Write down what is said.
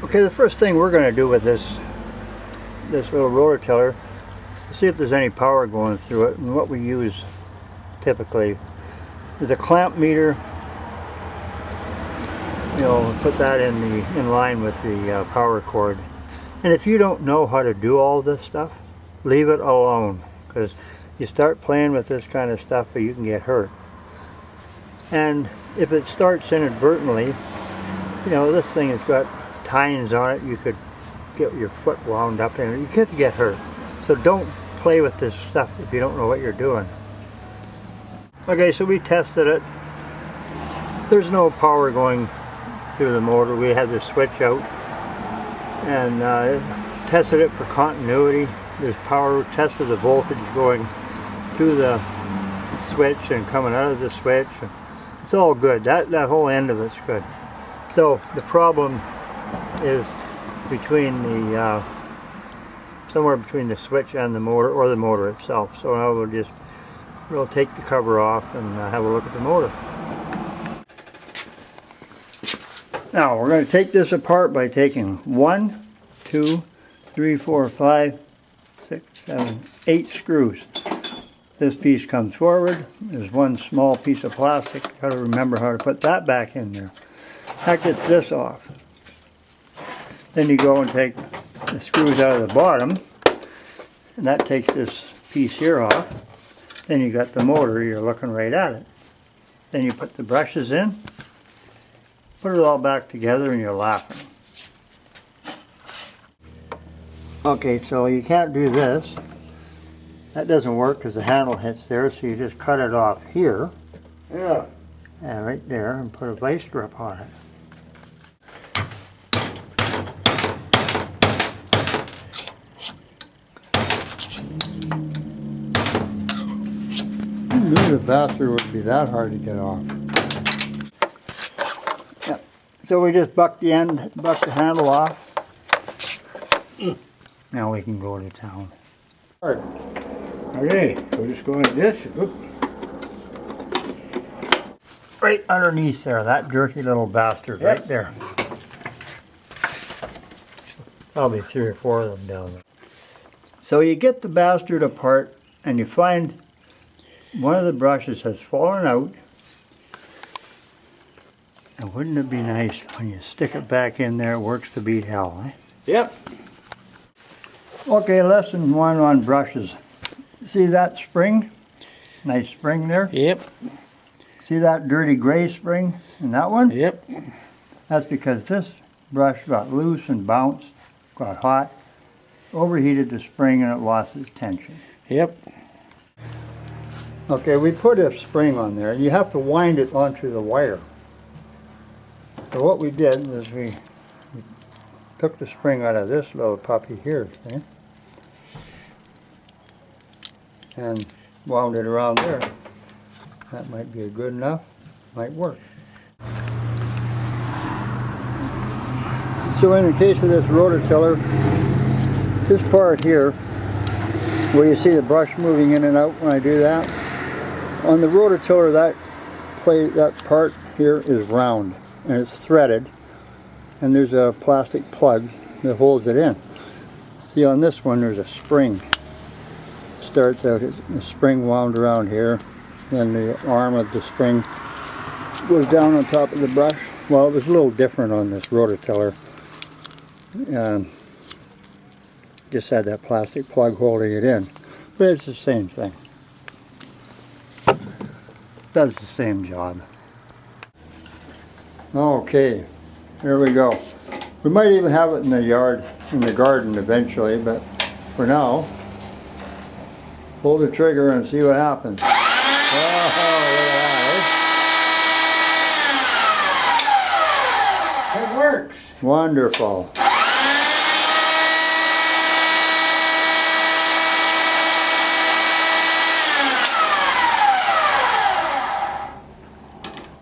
Okay, the first thing we're going to do with this little rototiller is see if there's any power going through it. And what we use typically is a clamp meter. You know, put that in line with the power cord. And if you don't know how to do all this stuff, leave it alone, because you start playing with this kind of stuff, you can get hurt. And if it starts inadvertently, you know, this thing has got tines on it, you could get your foot wound up in it, you could get hurt. So don't play with this stuff if you don't know what you're doing. Okay, so we tested it. There's no power going through the motor. We had the switch out and tested it for continuity. There's power. Tested the voltage going through the switch and coming out of the switch. It's all good. That whole end of it's good. So the problem is between the somewhere between the switch and the motor, or the motor itself. So now we'll take the cover off and have a look at the motor. Now we're going to take this apart by taking 1, 2, 3, 4, 5, 6, 7, 8 screws. This piece comes forward. There's one small piece of plastic. You've got to remember how to put that back in there. That gets this off. Then you go and take the screws out of the bottom, and that takes this piece here off. Then you got the motor, you're looking right at it. Then you put the brushes in, put it all back together, and you're laughing. Okay, so you can't do this. That doesn't work because the handle hits there, so you just cut it off here. Yeah. And right there, and put a vice grip on it. I knew the bastard would be that hard to get off. Yep. So we just buck the handle off. Now we can go to town. Okay, we're just going like this. Oop. Right underneath there, that dirty little bastard, Yep. right there. Probably 3 or 4 of them down there. So you get the bastard apart and you find one of the brushes has fallen out. And wouldn't it be nice when you stick it back in there, it works to beat hell, eh? Yep. Okay, lesson 1 on brushes. See that spring? Nice spring there. Yep. See that dirty gray spring in that one? Yep. That's because this brush got loose and bounced, got hot, overheated the spring, and it lost its tension. Yep. Okay, we put a spring on there. You have to wind it onto the wire. So what we did was we took the spring out of this little puppy here, see? And wound it around there. That might be good enough, might work. So in the case of this rototiller, this part here, where you see the brush moving in and out when I do that, on the rototiller that part here is round and it's threaded, and there's a plastic plug that holds it in. See, on this one there's a spring. Starts out as a spring wound around here, then the arm of the spring goes down on top of the brush. Well, it was a little different on this rototiller. Just had that plastic plug holding it in, but it's the same thing. Does the same job. Okay, here we go. We might even have it in the yard, in the garden eventually, but for now, pull the trigger and see what happens. Oh, look at that, It works. eh? Wonderful.